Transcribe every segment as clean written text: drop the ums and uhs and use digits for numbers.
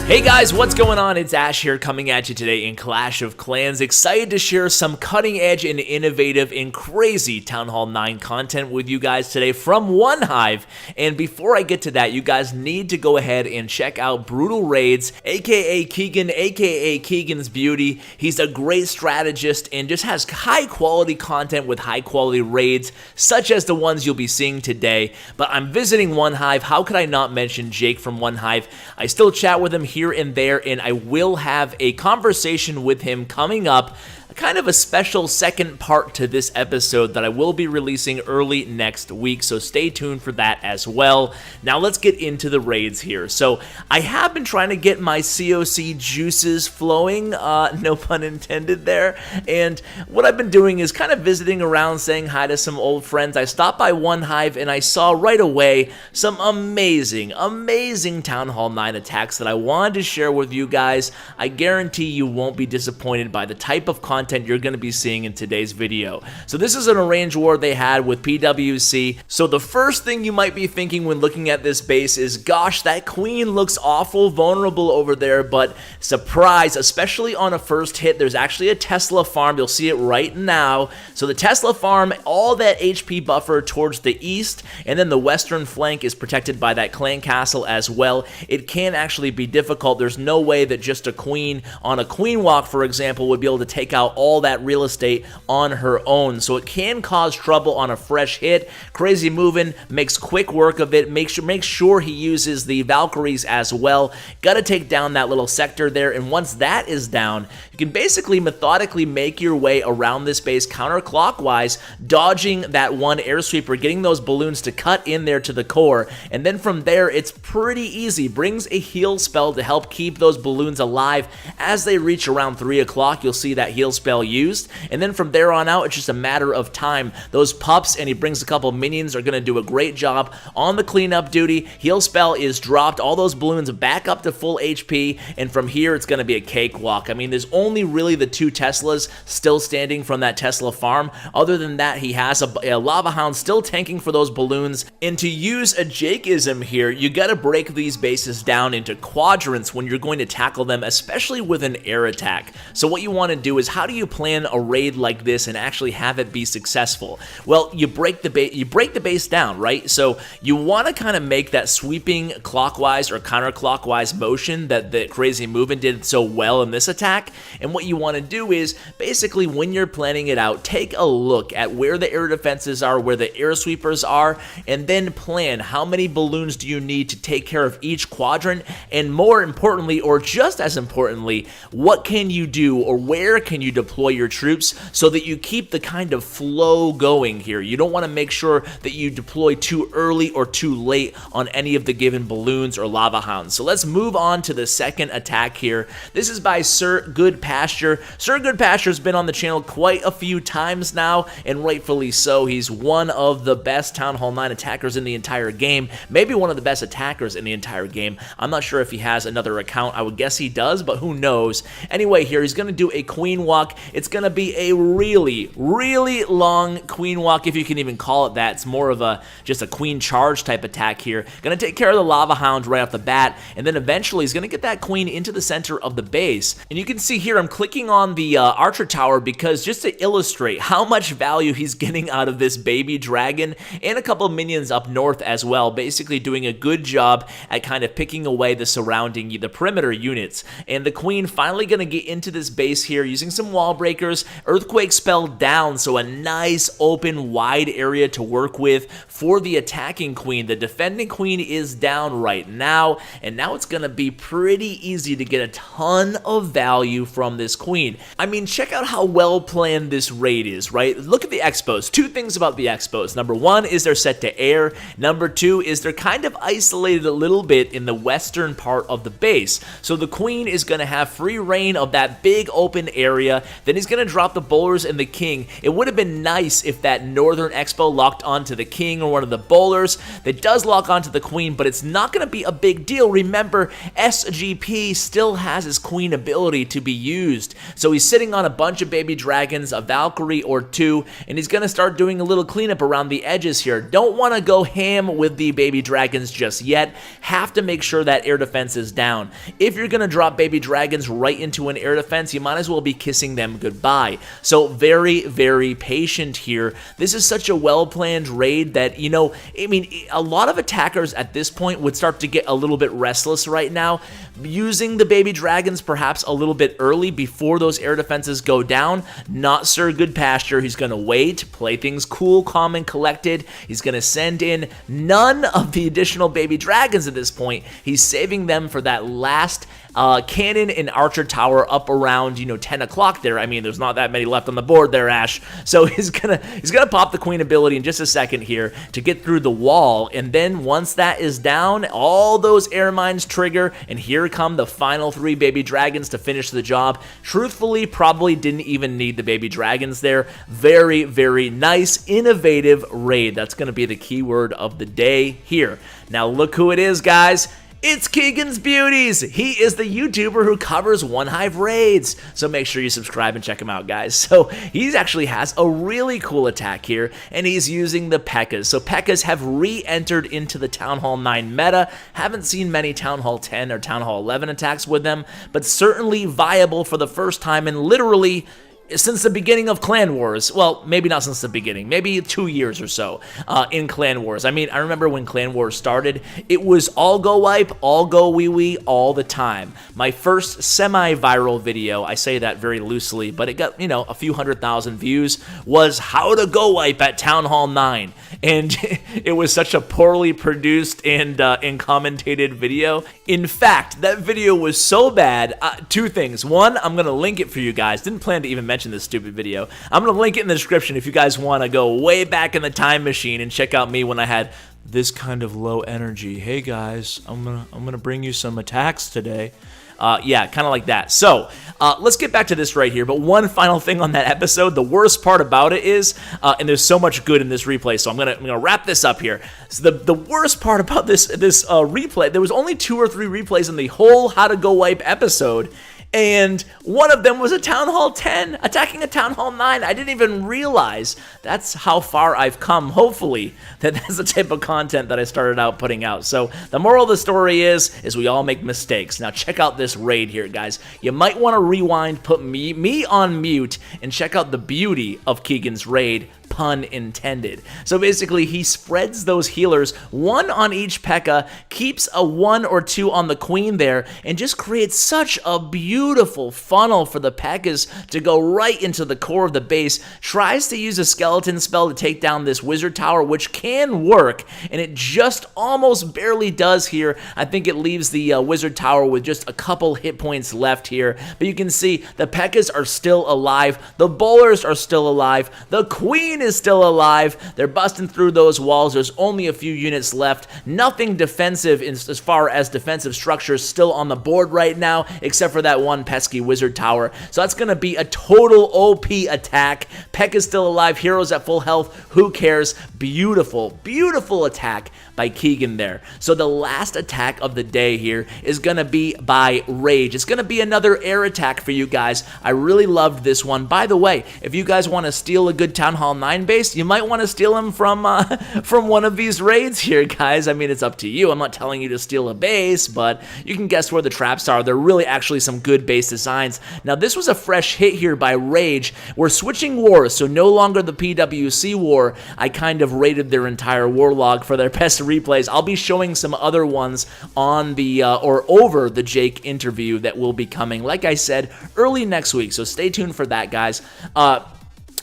Hey guys, what's going on? It's Ash here coming at you today in Clash of Clans. Excited to share some cutting edge and innovative and crazy Town Hall 9 content with you guys today from OneHive. And before I get to that, you guys need to go ahead and check out Brutal Raids, aka Keegan, aka Keegan's Beauty. He's a great strategist and just has high quality content with high quality raids, such as the ones you'll be seeing today. But I'm visiting OneHive. How could I not mention Jake from OneHive? I still chat with him here and there, and I will have a conversation with him coming up, kind of a special second part to this episode that I will be releasing early next week, so stay tuned for that as well. Now let's get into the raids here. So I have been trying to get my COC juices flowing, no pun intended there, and what I've been doing is kind of visiting around, saying hi to some old friends. I stopped by OneHive and I saw right away some amazing Town Hall 9 attacks that I wanted to share with you guys. I guarantee you won't be disappointed by the type of content you're going to be seeing in today's video. So this is an arranged war they had with PWC. So the first thing you might be thinking when looking at this base is, gosh, that queen looks awful vulnerable over there, but surprise, especially on a first hit, there's actually a Tesla farm. You'll see it right now. So the Tesla farm, all that HP buffer towards the east, and then the western flank is protected by that clan castle as well. It can actually be difficult. There's no way that just a queen on a queen walk, for example, would be able to take out all that real estate on her own. So it can cause trouble on a fresh hit. Crazy moving, makes quick work of it. Make sure he uses the Valkyries as well. Got to take down that little sector there, and once that is down, you can basically methodically make your way around this base counterclockwise, dodging that one air sweeper, getting those balloons to cut in there to the core, and then from there it's pretty easy. Brings a heal spell to help keep those balloons alive. As they reach around 3 o'clock, you'll see that heal spell used, and then from there on out it's just a matter of time. Those pups, and he brings a couple minions, are going to do a great job on the cleanup duty. Heal spell is dropped, all those balloons back up to full HP, and from here it's going to be a cakewalk. I mean, there's only really the 2 Teslas still standing from that Tesla farm. Other than that, he has a Lava Hound still tanking for those balloons. And to use a Jakeism here, you got to break these bases down into quadrants when you're going to tackle them, especially with an air attack. So what you want to do is, how do you plan a raid like this and actually have it be successful? Well, you break the base down, right? So you want to kind of make that sweeping clockwise or counterclockwise motion that the Crazy Movement did so well in this attack. And what you want to do is, basically, when you're planning it out, take a look at where the air defenses are, where the air sweepers are, and then plan how many balloons do you need to take care of each quadrant, and more importantly, or just as importantly, what can you do, or where can you deploy your troops so that you keep the kind of flow going here. You don't want to make sure that you deploy too early or too late on any of the given balloons or lava hounds. So let's move on to the second attack here. This is by Sir Good Pasture. Sir Good Pasture has been on the channel quite a few times now, and rightfully so. He's one of the best Town Hall 9 attackers in the entire game, maybe one of the best attackers in the entire game. I'm not sure if he has another account. I would guess he does, but who knows. Anyway, here he's going to do a queen walk. It's going to be a really long queen walk, if you can even call it that. It's more of just a queen charge type attack here. Going to take care of the lava hound right off the bat, and then eventually he's going to get that queen into the center of the base. And you can see here I'm clicking on the archer tower because just to illustrate how much value he's getting out of this baby dragon and a couple minions up north as well, basically doing a good job at kind of picking away the surrounding, the perimeter units. And the queen finally going to get into this base here using some wall breakers, earthquake spell down, so a nice open wide area to work with for the attacking queen. The defending queen is down right now, and now it's going to be pretty easy to get a ton of value from this queen. I mean, check out how well planned this raid is, right? Look at the expos. 2 things about the expos. Number 1 is they're set to air. Number 2 is they're kind of isolated a little bit in the western part of the base. So the queen is going to have free reign of that big open area. Then he's going to drop the bowlers and the king. It would have been nice if that Northern Expo locked onto the king or one of the bowlers. That does lock onto the queen, but it's not going to be a big deal. Remember, SGP still has his queen ability to be used. So he's sitting on a bunch of baby dragons, a Valkyrie or two, and he's going to start doing a little cleanup around the edges here. Don't want to go ham with the baby dragons just yet. Have to make sure that air defense is down. If you're going to drop baby dragons right into an air defense, you might as well be kissing them goodbye. So very, very patient here. This is such a well-planned raid that, you know, I mean, a lot of attackers at this point would start to get a little bit restless right now. Using the baby dragons perhaps a little bit early before those air defenses go down, not Sir Good Pasture. He's going to wait, play things cool, calm, and collected. He's going to send in none of the additional baby dragons at this point. He's saving them for that last cannon and archer tower up around, you know, 10 o'clock there. I mean, there's not that many left on the board there, Ash. So he's gonna pop the queen ability in just a second here to get through the wall, and then once that is down, all those air mines trigger, and here come the final 3 baby dragons to finish the job. Truthfully, probably didn't even need the baby dragons there. Very, very nice, innovative raid. That's gonna be the keyword of the day here. Now look who it is, guys. It's Keegan's Beauties. He is the YouTuber who covers OneHive raids. So make sure you subscribe and check him out, guys. So he actually has a really cool attack here, and he's using the P.E.K.K.A.s. So P.E.K.K.A.s have re-entered into the Town Hall 9 meta. Haven't seen many Town Hall 10 or Town Hall 11 attacks with them, but certainly viable for the first time in literally since the beginning of Clan Wars. Well, maybe not since the beginning, maybe 2 years or so in Clan Wars. I mean, I remember when Clan Wars started, it was all GoWiPe, all GoWiWi, all the time. My first semi-viral video, I say that very loosely, but it got, you know, a few 100,000 views, was how to GoWiPe at Town Hall 9. And it was such a poorly produced and commentated video. In fact, that video was so bad, 2 things. One, I'm going to link it for you guys. Didn't plan to even mention this stupid video. I'm going to link it in the description if you guys want to go way back in the time machine and check out me when I had this kind of low energy. Hey guys, I'm gonna bring you some attacks today. Yeah, kind of like that. So let's get back to this right here. But one final thing on that episode, the worst part about it is, and there's so much good in this replay, so I'm gonna wrap this up here. So the worst part about this replay, there was only 2 or 3 replays in the whole How to GoWiPe episode. And one of them was a Town Hall 10 attacking a Town Hall 9. I didn't even realize that's how far I've come. Hopefully, that's the type of content that I started out putting out. So the moral of the story is we all make mistakes. Now check out this raid here, guys. You might want to rewind, put me on mute, and check out the beauty of Keegan's raid. Pun intended. So basically, he spreads those healers, 1 on each P.E.K.K.A., keeps a 1 or 2 on the queen there, and just creates such a beautiful funnel for the P.E.K.K.A.s to go right into the core of the base. Tries to use a skeleton spell to take down this wizard tower, which can work, and it just almost barely does here. I think it leaves the wizard tower with just a couple hit points left here, but you can see the P.E.K.K.A.s are still alive, the bowlers are still alive, the queen is still alive. They're busting through those walls. There's only a few units left. Nothing defensive as far as defensive structures still on the board right now, except for that one pesky wizard tower. So that's going to be a total OP attack. P.E.K.K.A. is still alive. Heroes at full health. Who cares? Beautiful, beautiful attack by Keegan there. So the last attack of the day here is going to be by Rage. It's going to be another air attack for you guys. I really loved this one. By the way, if you guys want to steal a good Town Hall 9 base, you might want to steal them from one of these raids here, guys. I mean, it's up to you. I'm not telling you to steal a base, but you can guess where the traps are. They're really actually some good base designs. Now, this was a fresh hit here by Rage. We're switching wars, so no longer the PWC war. I kind of rated their entire war log for their best replays. I'll be showing some other ones on the or over the Jake interview that will be coming, like I said, early next week. So stay tuned for that, guys.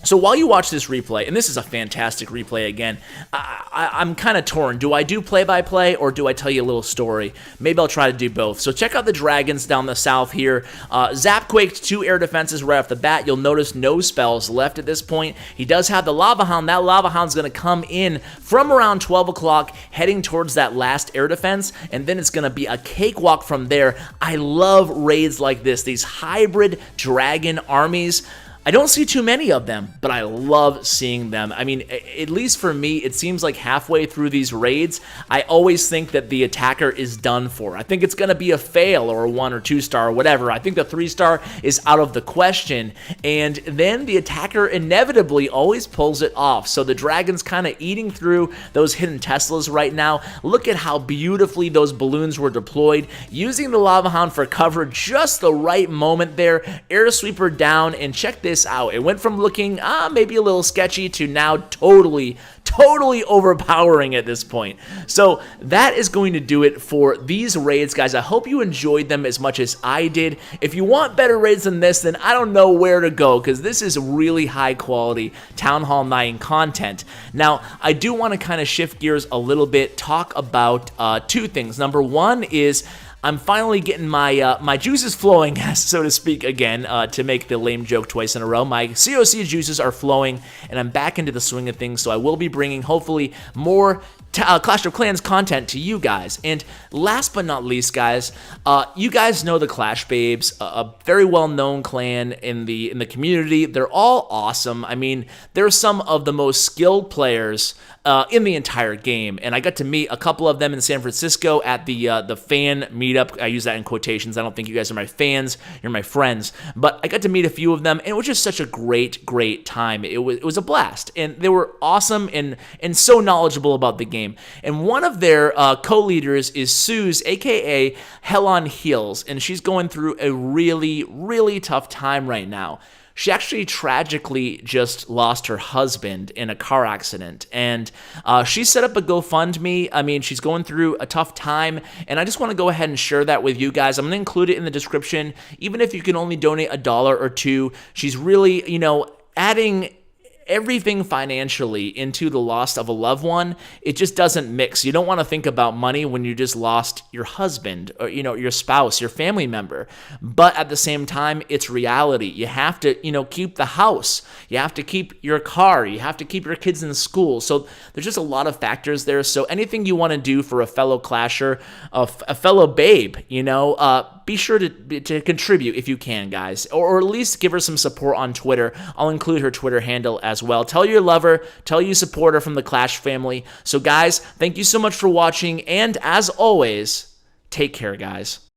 So while you watch this replay, and this is a fantastic replay again, I'm kind of torn. Do I do play-by-play or do I tell you a little story? Maybe I'll try to do both. So check out the Dragons down the south here. Zapquaked 2 air defenses right off the bat. You'll notice no spells left at this point. He does have the Lava Hound. That Lava Hound's going to come in from around 12 o'clock, heading towards that last air defense, and then it's going to be a cakewalk from there. I love raids like this, these hybrid dragon armies. I don't see too many of them, but I love seeing them. I mean, at least for me, it seems like halfway through these raids, I always think that the attacker is done for. I think it's going to be a fail or a 1 or 2 star or whatever. I think the 3-star is out of the question, and then the attacker inevitably always pulls it off. So the Dragon's kind of eating through those hidden Teslas right now. Look at how beautifully those balloons were deployed, using the Lava Hound for cover just the right moment there. Air Sweeper down, and check this out. It went from looking maybe a little sketchy to now totally overpowering at this point. So that is going to do it for these raids, guys. I hope you enjoyed them as much as I did. If you want better raids than this, then I don't know where to go, because this is really high quality Town Hall 9 content. Now, I do want to kind of shift gears a little bit, talk about 2 things. Number 1 is I'm finally getting my my juices flowing, so to speak, again, to make the lame joke twice in a row. My COC juices are flowing, and I'm back into the swing of things, so I will be bringing, hopefully, more Clash of Clans content to you guys. And last but not least, guys, you guys know the Clash Babes, a very well-known clan in the community. They're all awesome. I mean, they're some of the most skilled players in the entire game, and I got to meet a couple of them in San Francisco at the fan meetup. I use that in quotations. I don't think you guys are my fans, you're my friends, but I got to meet a few of them, and it was just such a great time. It was a blast, and they were awesome and so knowledgeable about the game. And one of their co-leaders is Suz, aka HellOnHeels, and she's going through a really tough time right now. She actually tragically just lost her husband in a car accident, and she set up a GoFundMe. I mean, she's going through a tough time, and I just want to go ahead and share that with you guys. I'm going to include it in the description, even if you can only donate $1 or $2. She's really, you know, adding everything financially into the loss of a loved one. It just doesn't mix. You don't want to think about money when you just lost your husband or, you know, your spouse, your family member. But at the same time, it's reality. You have to, you know, keep the house. You have to keep your car. You have to keep your kids in school. So there's just a lot of factors there. So anything you want to do for a fellow clasher, a fellow babe, you know, be sure to contribute if you can, guys, or at least give her some support on Twitter. I'll include her Twitter handle as well. Tell you love her, tell you support her from the Clash family. So guys, thank you so much for watching, and as always, take care, guys.